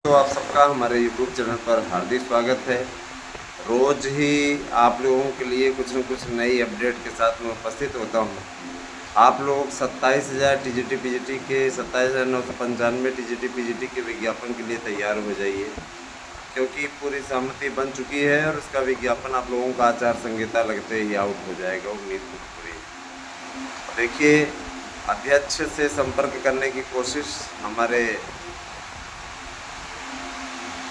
तो आप सबका हमारे YouTube चैनल पर हार्दिक स्वागत है। रोज़ ही आप लोगों के लिए कुछ न कुछ नई अपडेट के साथ मैं उपस्थित होता हूँ। आप लोग 27,000 टीजीटी पीजीटी के 27,995 टीजीटी पीजीटी के विज्ञापन के लिए तैयार हो जाइए, क्योंकि पूरी सहमति बन चुकी है और उसका विज्ञापन आप लोगों का आचार संहिता लगते ही आउट हो जाएगा। उम्मीद पूरी। देखिए, अध्यक्ष से संपर्क करने की कोशिश हमारे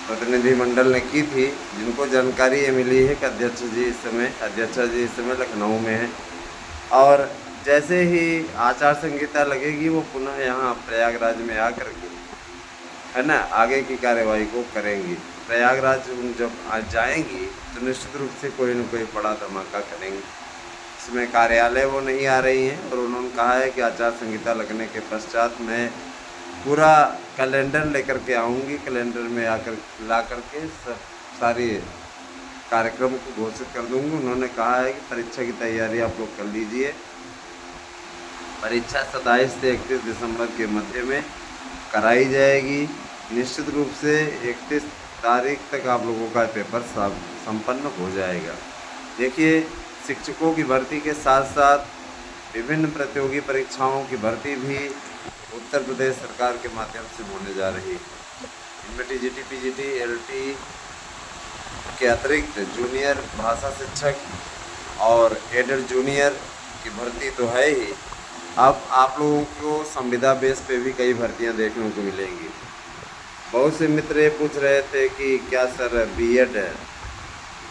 प्रतिनिधिमंडल ने की थी, जिनको जानकारी ये मिली है कि अध्यक्ष जी इस समय लखनऊ में हैं और जैसे ही आचार संहिता लगेगी वो पुनः यहाँ प्रयागराज में आकर के है ना आगे की कार्यवाही को करेंगी। प्रयागराज जब आज जाएंगी तो निश्चित रूप से कोई न कोई बड़ा धमाका करेंगी। इसमें कार्यालय वो नहीं आ रही हैं और उन्होंने कहा है कि आचार संहिता लगने के पश्चात मैं पूरा कैलेंडर लेकर के आऊँगी, कैलेंडर में आकर ला कर के सब सारी कार्यक्रम को घोषित कर दूँगी। उन्होंने कहा है कि परीक्षा की तैयारी आप लोग कर लीजिए। परीक्षा 27 से 31 दिसंबर के मध्य में कराई जाएगी। निश्चित रूप से 31 तारीख तक आप लोगों का पेपर संपन्न हो जाएगा। देखिए, शिक्षकों की भर्ती के साथ साथ विभिन्न प्रतियोगी परीक्षाओं की भर्ती भी उत्तर प्रदेश सरकार के माध्यम से होने जा रही है। इनमें टीजीटी पीजीटी एलटी के अतिरिक्त जूनियर भाषा शिक्षक और एडेड जूनियर की भर्ती तो है ही। अब आप लोगों को संविदा बेस पे भी कई भर्तियां देखने को मिलेंगी। बहुत से मित्र ये पूछ रहे थे कि क्या सर बीएड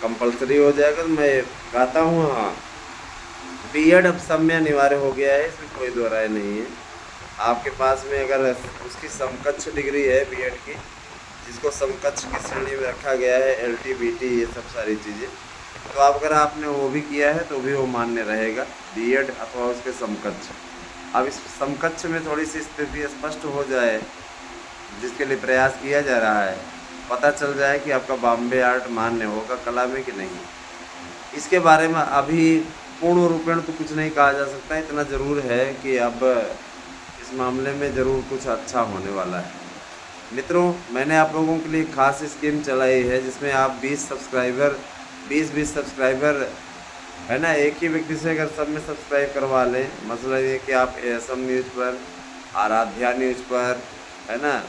कंपलसरी हो जाएगा, तो मैं कहता हूँ हाँ, बीएड अब सब में अनिवार्य हो गया है, इसमें कोई दो राय नहीं है। आपके पास में अगर उसकी समकक्ष डिग्री है बीएड की, जिसको समकक्ष की श्रेणी में रखा गया है, एलटी बीटी ये सब सारी चीज़ें, तो आप अगर आपने वो भी किया है तो भी वो मान्य रहेगा, बीएड अथवा उसके समकक्ष। अब इस समकक्ष में थोड़ी सी स्थिति स्पष्ट हो जाए, जिसके लिए प्रयास किया जा रहा है, पता चल जाए कि आपका बॉम्बे आर्ट मान्य होगा कला में कि नहीं। इसके बारे में अभी पूर्ण रूपेण तो कुछ नहीं कहा जा सकता। इतना ज़रूर है कि अब इस मामले में ज़रूर कुछ अच्छा होने वाला है। मित्रों, मैंने आप लोगों के लिए खास स्कीम चलाई है, जिसमें आप 20 सब्सक्राइबर है ना, एक ही व्यक्ति से अगर सब में सब्सक्राइब करवा लें, मसला ये कि आप एएसएम न्यूज़ पर, आराध्या न्यूज़ पर, है ना,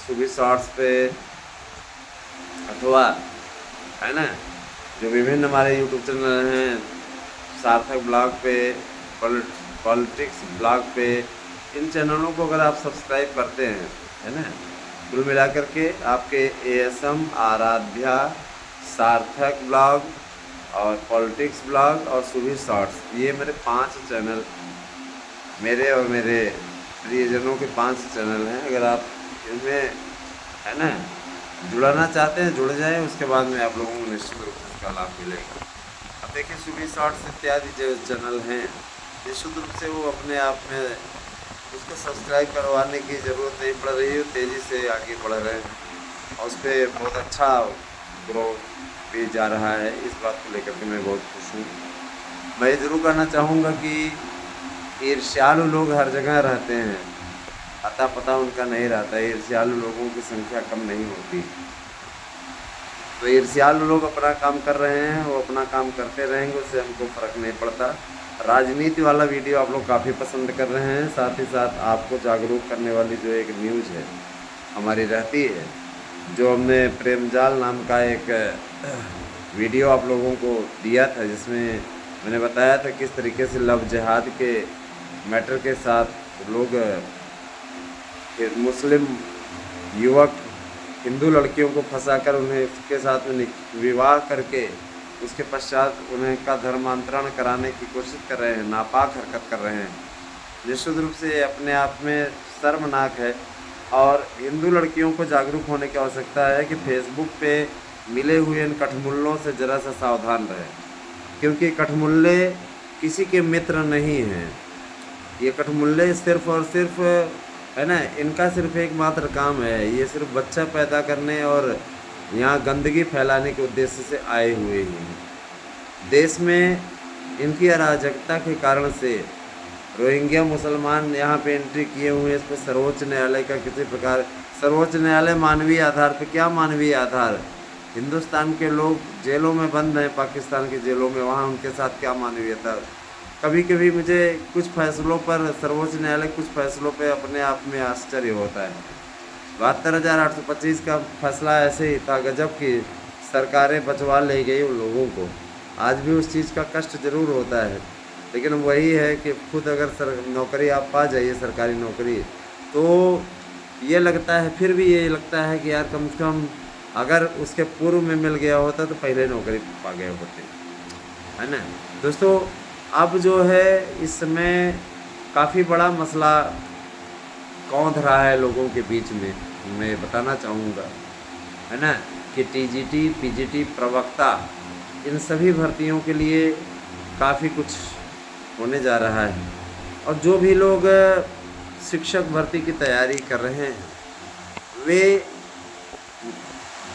सुबह शॉर्ट्स पे, अथवा है ना जो विभिन्न हमारे यूट्यूब चैनल हैं, सार्थक ब्लॉग पे, पॉलिटिक्स ब्लॉग पे, इन चैनलों को अगर आप सब्सक्राइब करते हैं, है ना, कुल मिलाकर के आपके एएसएम, आराध्या, सार्थक ब्लॉग और पॉलिटिक्स ब्लॉग और सुबह शॉर्ट्स, ये मेरे 5 चैनल, मेरे और मेरे प्रियजनों के 5 चैनल हैं। अगर आप इनमें है ना जुड़ना चाहते हैं, जुड़ जाएं। उसके बाद में आप लोगों को निश्चित रूप से इसका लाभ मिलेगा। अब देखिए, सुबह शॉर्ट्स इत्यादि जो चैनल हैं, निश्चित रूप से वो अपने आप में उसको सब्सक्राइब करवाने की ज़रूरत नहीं पड़ रही है, तेज़ी से आगे बढ़ रहे हैं और उस पर बहुत अच्छा ग्रो भी जा रहा है। इस बात को लेकर के मैं बहुत खुश हूँ। मैं ये ज़रूर कहना चाहूँगा कि ईर्ष्यालु लोग हर जगह रहते हैं, अता पता उनका नहीं रहता। ईर्ष्यालु लोगों की संख्या कम नहीं होती। तो ईर्ष्यालु लोग अपना काम कर रहे हैं, वो अपना काम करते रहेंगे, उससे हमको फ़र्क नहीं पड़ता। राजनीति वाला वीडियो आप लोग काफ़ी पसंद कर रहे हैं, साथ ही साथ आपको जागरूक करने वाली जो एक न्यूज़ है हमारी रहती है, जो हमने प्रेमजाल नाम का एक वीडियो आप लोगों को दिया था, जिसमें मैंने बताया था किस तरीके से लव जिहाद के मैटर के साथ लोग मुस्लिम युवक हिंदू लड़कियों को फंसाकर उन्हें उसके साथ विवाह करके उसके पश्चात उन्हें का धर्मांतरण कराने की कोशिश कर रहे हैं, नापाक हरकत कर रहे हैं। निश्चित रूप से अपने आप में शर्मनाक है और हिंदू लड़कियों को जागरूक होने की आवश्यकता है कि फेसबुक पे मिले हुए इन कठमुल्लों से ज़रा सा सावधान रहें, क्योंकि कठमुल्ले किसी के मित्र नहीं हैं। ये कठमुल्ले सिर्फ़ और सिर्फ है ना, इनका सिर्फ एकमात्र काम है, ये सिर्फ बच्चा पैदा करने और यहाँ गंदगी फैलाने के उद्देश्य से आए हुए हैं। देश में इनकी अराजकता के कारण से रोहिंग्या मुसलमान यहाँ पे एंट्री किए हुए हैं, इस पर सर्वोच्च न्यायालय का किसी प्रकार, सर्वोच्च न्यायालय मानवीय आधार पे, क्या मानवीय आधार? हिंदुस्तान के लोग जेलों में बंद हैं, पाकिस्तान की जेलों में, वहाँ उनके साथ क्या मानवीयता? कभी कभी मुझे कुछ फैसलों पर, सर्वोच्च न्यायालय कुछ फैसलों पे अपने आप में आश्चर्य होता है। 72,825 का फैसला ऐसे ही था, गजब की सरकारें बचवा ले गई उन लोगों को। आज भी उस चीज़ का कष्ट ज़रूर होता है, लेकिन वही है कि खुद अगर नौकरी आप पा जाइए, सरकारी नौकरी, तो ये लगता है, फिर भी ये लगता है कि यार कम से कम अगर उसके पूर्व में मिल गया होता तो पहले नौकरी पा गए होते, है ना। दोस्तों, अब जो है इस समय काफ़ी बड़ा मसला कौंध रहा है लोगों के बीच में, मैं बताना चाहूँगा, है ना, कि टीजीटी, पीजीटी, प्रवक्ता, इन सभी भर्तियों के लिए काफ़ी कुछ होने जा रहा है। और जो भी लोग शिक्षक भर्ती की तैयारी कर रहे हैं, वे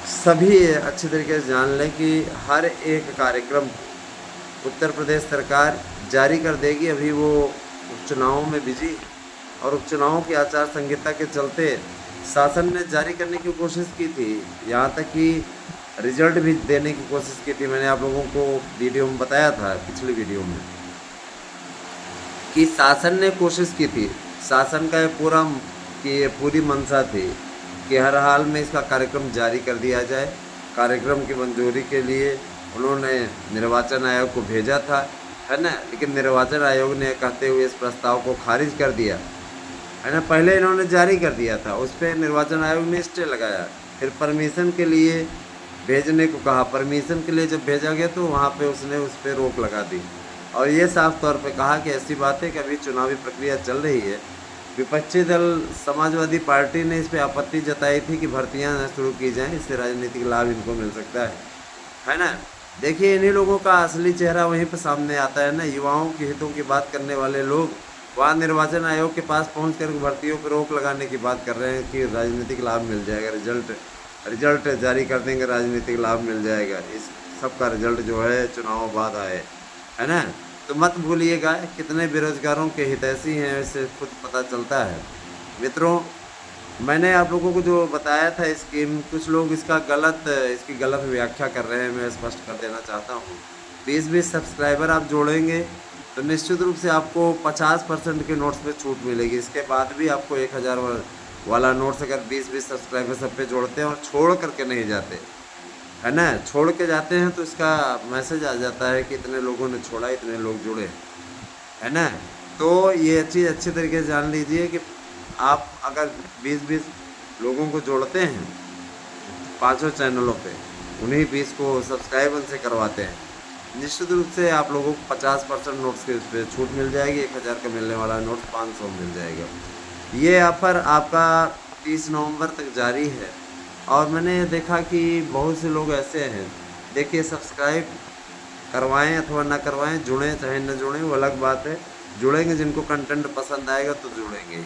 सभी अच्छे तरीके से जान लें कि हर एक कार्यक्रम उत्तर प्रदेश सरकार जारी कर देगी। अभी वो उपचुनावों में बिजी, और उपचुनावों की आचार संहिता के चलते शासन ने जारी करने की कोशिश की थी, यहाँ तक कि रिजल्ट भी देने की कोशिश की थी। मैंने आप लोगों को वीडियो में बताया था, पिछली वीडियो में, कि शासन ने कोशिश की थी, शासन का ये पूरी मंशा थी कि हर हाल में इसका कार्यक्रम जारी कर दिया जाए। कार्यक्रम की मंजूरी के लिए उन्होंने निर्वाचन आयोग को भेजा था, है ना, लेकिन निर्वाचन आयोग ने कहते हुए इस प्रस्ताव को खारिज कर दिया, है ना। पहले इन्होंने जारी कर दिया था, उस पर निर्वाचन आयोग ने स्टे लगाया, फिर परमिशन के लिए भेजने को कहा। परमिशन के लिए जब भेजा गया तो वहाँ पे उसने उस पर रोक लगा दी, और ये साफ तौर पे कहा कि ऐसी बात है कि अभी चुनावी प्रक्रिया चल रही है। विपक्षी दल समाजवादी पार्टी ने इस पर आपत्ति जताई थी कि भर्तियां शुरू की जाएं, इससे राजनीतिक लाभ इनको मिल सकता है ना। देखिए, इन्हीं लोगों का असली चेहरा वहीं पर सामने आता है ना। युवाओं के हितों की बात करने वाले लोग वहाँ निर्वाचन आयोग के पास पहुँच कर भर्तियों पर रोक लगाने की बात कर रहे हैं कि राजनीतिक लाभ मिल जाएगा, रिजल्ट जारी कर देंगे, राजनीतिक लाभ मिल जाएगा। इस सब का रिजल्ट जो है चुनाव बाद आए, है ना। तो मत भूलिएगा, कितने बेरोजगारों के हितैषी हैं इससे खुद पता चलता है। मित्रों, मैंने आप लोगों को जो बताया था स्कीम, कुछ लोग इसकी गलत व्याख्या कर रहे हैं, मैं स्पष्ट कर देना चाहता हूँ। 20-20 सब्सक्राइबर आप जोड़ेंगे तो निश्चित रूप से आपको 50% के नोट्स पे छूट मिलेगी। इसके बाद भी आपको 1000 वाला नोट्स अगर 20-20 सब्सक्राइबर सब पे जोड़ते हैं और छोड़ करके नहीं जाते, है ना, छोड़ के जाते हैं तो इसका मैसेज आ जाता है कि इतने लोगों ने छोड़ा, इतने लोग जुड़े, है ना। तो ये चीज़ अच्छी तरीके से जान लीजिए कि आप अगर 20-20 लोगों को जोड़ते हैं 5 चैनलों पे, उन्हीं 20 को सब्सक्राइब उनसे करवाते हैं, निश्चित रूप से आप लोगों को 50% नोट्स के उस पर छूट मिल जाएगी। 1000 का मिलने वाला नोट 500 मिल जाएगा। ये ऑफ़र आपका 30 नवंबर तक जारी है। और मैंने देखा कि बहुत से लोग ऐसे हैं, देखिए, सब्सक्राइब करवाएं अथवा ना करवाएं, जुड़ें चाहे न जुड़ें, वो अलग बात है। जुड़ेंगे, जिनको कंटेंट पसंद आएगा तो जुड़ेंगे ही।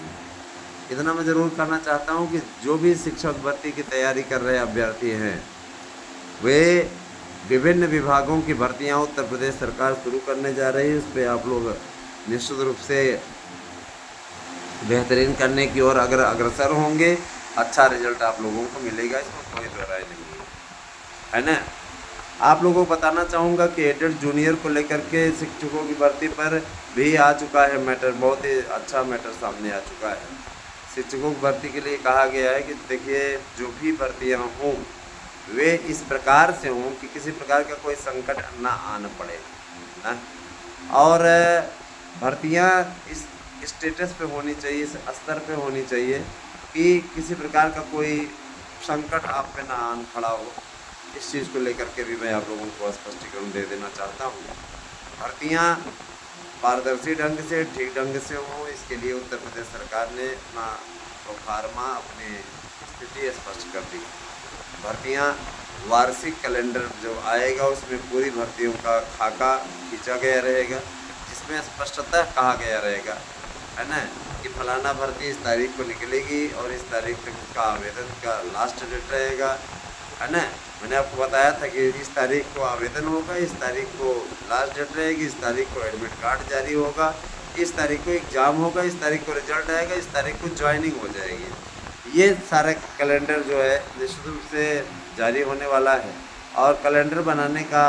इतना मैं ज़रूर करना चाहता हूं कि जो भी शिक्षक भर्ती की तैयारी कर रहे अभ्यर्थी हैं, वे विभिन्न विभागों की भर्तियां उत्तर प्रदेश सरकार शुरू करने जा रही है, उस पर आप लोग निश्चित रूप से बेहतरीन करने की ओर अगर अग्रसर होंगे, अच्छा रिजल्ट आप लोगों को मिलेगा, इसमें कोई दो राय नहीं है ना। आप लोगों को बताना चाहूँगा कि एडेड जूनियर को लेकर के शिक्षकों की भर्ती पर भी आ चुका है मैटर, बहुत ही अच्छा मैटर सामने आ चुका है। शिक्षकों की भर्ती के लिए कहा गया है कि देखिए, जो भी भर्तियाँ हों वे इस प्रकार से हों कि किसी प्रकार का कोई संकट ना आना पड़े ना, और भर्तियाँ इस स्टेटस पे होनी चाहिए, इस स्तर पे होनी चाहिए कि किसी प्रकार का कोई संकट आप पे ना आन खड़ा हो। इस चीज़ को लेकर के भी मैं आप लोगों को स्पष्टीकरण दे देना चाहता हूँ। भर्तियाँ पारदर्शी ढंग से, ठीक ढंग से हों, इसके लिए उत्तर प्रदेश सरकार ने अपना प्रोफार्मा, अपनी स्थिति स्पष्ट कर दी। भर्तियाँ वार्षिक कैलेंडर जो आएगा उसमें पूरी भर्तियों का खाका खींचा गया रहेगा, जिसमें स्पष्टतः कहा गया रहेगा, है ना, कि फलाना भर्ती इस तारीख को निकलेगी और इस तारीख तक उसका आवेदन का लास्ट डेट रहेगा, है ना। मैंने आपको बताया था कि इस तारीख को आवेदन होगा, इस तारीख को लास्ट डेट रहेगी, इस तारीख को एडमिट कार्ड जारी होगा, इस तारीख को एग्ज़ाम होगा, इस तारीख को रिजल्ट आएगा, इस तारीख को ज्वाइनिंग हो जाएगी। ये सारा कैलेंडर जो है निश्चित रूप से जारी होने वाला है। और कैलेंडर बनाने का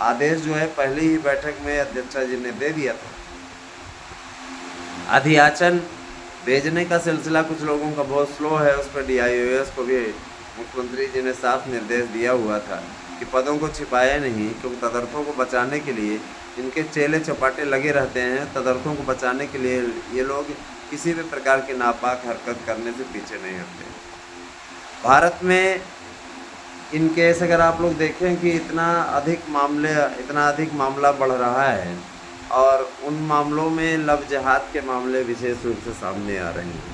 आदेश जो है पहली ही बैठक में अध्यक्षा जी ने दे दिया था। अधियाचन भेजने का सिलसिला कुछ लोगों का बहुत स्लो है, उस पर DIOS को भी मुख्यमंत्री जी ने साफ निर्देश दिया हुआ था कि पदों को छिपाया नहीं, क्योंकि तदर्थों को बचाने के लिए इनके चेले चपाटे लगे रहते हैं। तदर्थों को बचाने के लिए ये लोग किसी भी प्रकार की नापाक हरकत करने से पीछे नहीं हटते। भारत में इन केस अगर आप लोग देखें कि इतना अधिक मामला बढ़ रहा है, और उन मामलों में लव जिहाद के मामले विशेष रूप से सामने आ रहे हैं।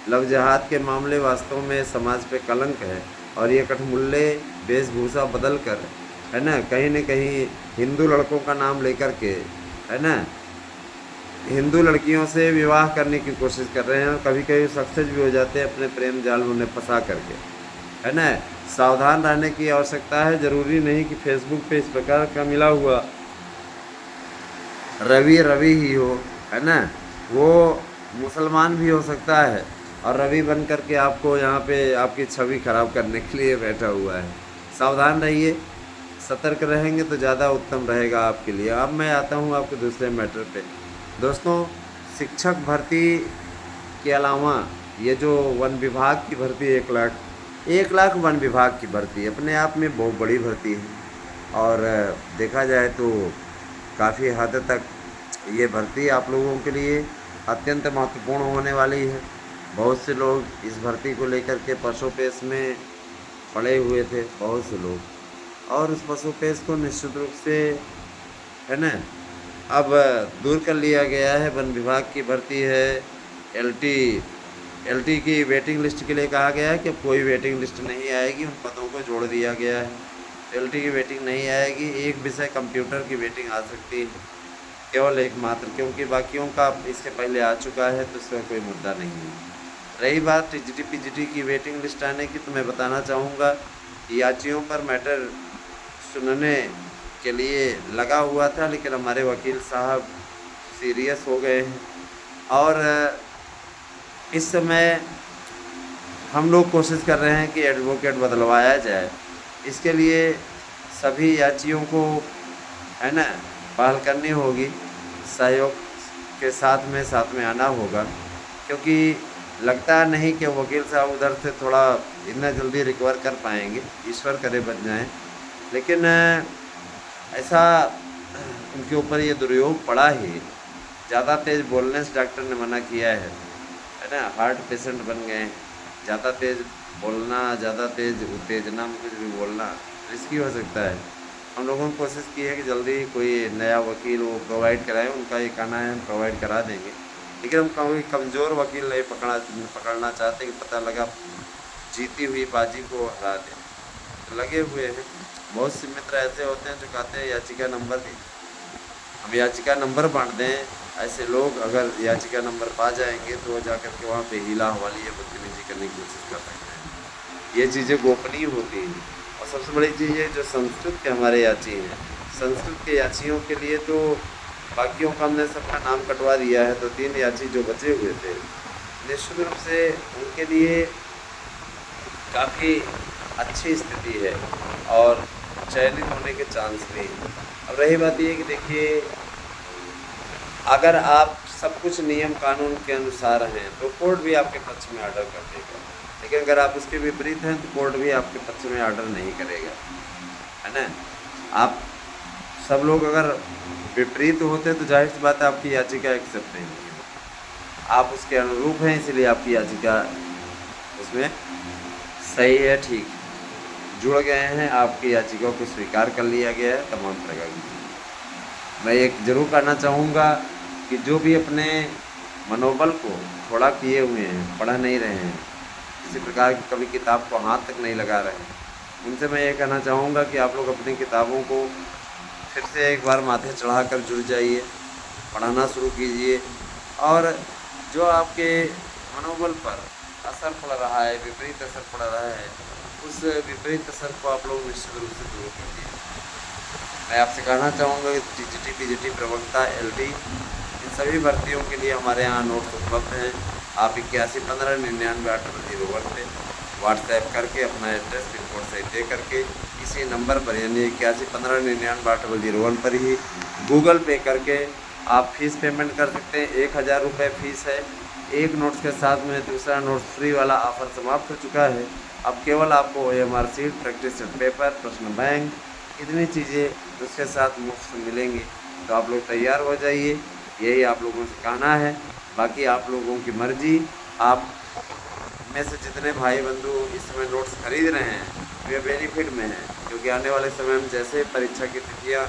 लव जिहाद के मामले वास्तव में समाज पे कलंक है, और ये कठमुल्ले वेशभूषा बदल कर, है ना, कहीं न कहीं हिंदू लड़कों का नाम लेकर के, है ना, हिंदू लड़कियों से विवाह करने की कोशिश कर रहे हैं, और कभी कभी सक्सेस भी हो जाते हैं अपने प्रेम जाल में उन्हें फंसा करके, है ना। सावधान रहने की आवश्यकता है। ज़रूरी नहीं कि फेसबुक पे इस प्रकार का मिला हुआ रवि ही हो, है ना, वो मुसलमान भी हो सकता है, और रवि बन करके आपको यहाँ पे आपकी छवि खराब करने के लिए बैठा हुआ है। सावधान रहिए, सतर्क रहेंगे तो ज़्यादा उत्तम रहेगा आपके लिए। अब मैं आता हूँ आपके दूसरे मैटर पे। दोस्तों, शिक्षक भर्ती के अलावा ये जो वन विभाग की भर्ती 1 लाख वन विभाग की भर्ती अपने आप में बहुत बड़ी भर्ती है, और देखा जाए तो काफ़ी हद तक ये भर्ती आप लोगों के लिए अत्यंत महत्वपूर्ण होने वाली है। बहुत से लोग इस भर्ती को लेकर के पशुपेश में पड़े हुए थे, बहुत से लोग, और उस पशुपेश को निश्चित रूप से, है ना, अब दूर कर लिया गया है। वन विभाग की भर्ती है। LT की वेटिंग लिस्ट के लिए कहा गया है कि अब कोई वेटिंग लिस्ट नहीं आएगी, उन पदों को जोड़ दिया गया है। LT की वेटिंग नहीं आएगी। एक विषय कंप्यूटर की वेटिंग आ सकती है, केवल एकमात्र, क्योंकि बाकियों का इससे पहले आ चुका है, तो इसका कोई मुद्दा नहीं है। रही बात TGT PGT की वेटिंग लिस्ट आने की, तो मैं बताना चाहूँगा कि याचियों पर मैटर सुनने के लिए लगा हुआ था, लेकिन हमारे वकील साहब सीरियस हो गए हैं, और इस समय हम लोग कोशिश कर रहे हैं कि एडवोकेट बदलवाया जाए। इसके लिए सभी याचियों को, है ना, पहल करनी होगी, सहयोग के साथ में आना होगा, क्योंकि लगता नहीं कि वकील साहब उधर से थोड़ा इतना जल्दी रिकवर कर पाएंगे, ईश्वर करे बच जाएँ। लेकिन ऐसा उनके ऊपर ये दुर्योग पड़ा ही, ज़्यादा तेज़ बोलने से डॉक्टर ने मना किया है ना, हार्ट पेशेंट बन गए हैं। ज़्यादा तेज़ बोलना, ज़्यादा तेज़ उत्तेजना में कुछ भी बोलना रिस्की हो सकता है। हम लोगों ने कोशिश की है कि जल्दी कोई नया वकील वो प्रोवाइड कराएं, उनका ये कहना है हम प्रोवाइड करा देंगे, लेकिन हम कोई कमज़ोर वकील नहीं पकड़ना चाहते कि पता लगा जीती हुई बाजी को हरा दें, तो लगे हुए हैं। बहुत से मित्र ऐसे होते हैं जो कहते हैं याचिका नंबर दें, हम याचिका नंबर बांट दें। ऐसे लोग अगर याचिका नंबर पा जाएंगे तो वो जाकर के वहाँ पे हीला हवाली या बदतमीजी करने की कोशिश कर सकते हैं। ये चीज़ें गोपनीय होती हैं। और सबसे बड़ी चीज़ है जो संस्कृत के हमारे याची हैं, संस्कृत के याचियों के लिए तो बाकियों का हमने सबका नाम कटवा दिया है, तो 3 याची जो बचे हुए थे निश्चित रूप से उनके लिए काफ़ी अच्छी स्थिति है और चयनित होने के चांस भी। अब रही बात ये कि देखिए, अगर आप सब कुछ नियम कानून के अनुसार हैं तो कोर्ट भी आपके पक्ष में ऑर्डर कर देगा, लेकिन अगर आप उसके विपरीत हैं तो कोर्ट भी आपके पक्ष में ऑर्डर नहीं करेगा, है ना। आप सब लोग अगर विपरीत होते तो जाहिर सी बात है आपकी याचिका एक्सेप्ट नहीं होगी। आप उसके अनुरूप हैं, इसलिए आपकी याचिका उसमें सही है, ठीक जुड़ गए हैं, आपकी याचिका को स्वीकार कर लिया गया है तमाम प्रकार की। मैं एक जरूर कहना चाहूँगा कि जो भी अपने मनोबल को थोड़ा किए हुए हैं, पढ़ नहीं रहे हैं, किसी प्रकार की कभी किताब को हाथ तक नहीं लगा रहे हैं, उनसे मैं ये कहना चाहूँगा कि आप लोग अपनी किताबों को फिर से एक बार माथे चढ़ाकर जुड़ जाइए, पढ़ाना शुरू कीजिए, और जो आपके मनोबल पर असर पड़ रहा है, विपरीत असर पड़ रहा है, उस विपरीत असर को आप लोग निश्चित रूप से दूर कीजिए। मैं आपसे कहना चाहूँगा कि TGT PGT प्रवक्ता LD सभी भर्तियों के लिए हमारे यहाँ नोट्स उपलब्ध हैं। आप 8115998001 पे व्हाट्सएप करके अपना एड्रेस पिन कोड सही दे करके इसी नंबर पर यानी 8115998001 पर ही गूगल पे करके आप फीस पेमेंट कर सकते हैं। 1000 रुपये फ़ीस है। एक नोट्स के साथ में दूसरा नोट्स फ्री वाला ऑफ़र समाप्त हो चुका है। अब केवल आपको OMR sheet, practice set paper, प्रश्न बैंक, इतनी चीज़ें उसके साथ मुफ्त मिलेंगी। तो आप लोग तैयार हो जाइए, यही आप लोगों से कहना है। बाकी आप लोगों की मर्ज़ी। आप में से जितने भाई बंधु इस समय नोट्स खरीद रहे हैं वे बेनिफिट में हैं, क्योंकि आने वाले समय में जैसे परीक्षा की तिथियाँ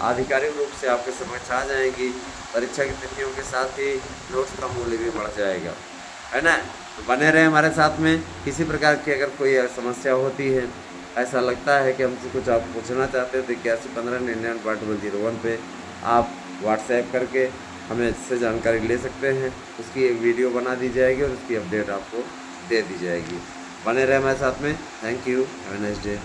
आधिकारिक रूप से आपके समक्ष आ जाएंगी, परीक्षा की तिथियों के साथ ही नोट्स का मूल्य भी बढ़ जाएगा, है ना। तो बने रहें हमारे साथ में। किसी प्रकार की अगर कोई समस्या होती है, ऐसा लगता है कि हमसे कुछ आप पूछना चाहते हैं, तो 8115998001 पे आप व्हाट्सएप करके हमें इससे जानकारी ले सकते हैं। उसकी एक वीडियो बना दी जाएगी और उसकी अपडेट आपको दे दी जाएगी। बने रहे हमारे साथ में। Thank you. Have a nice day.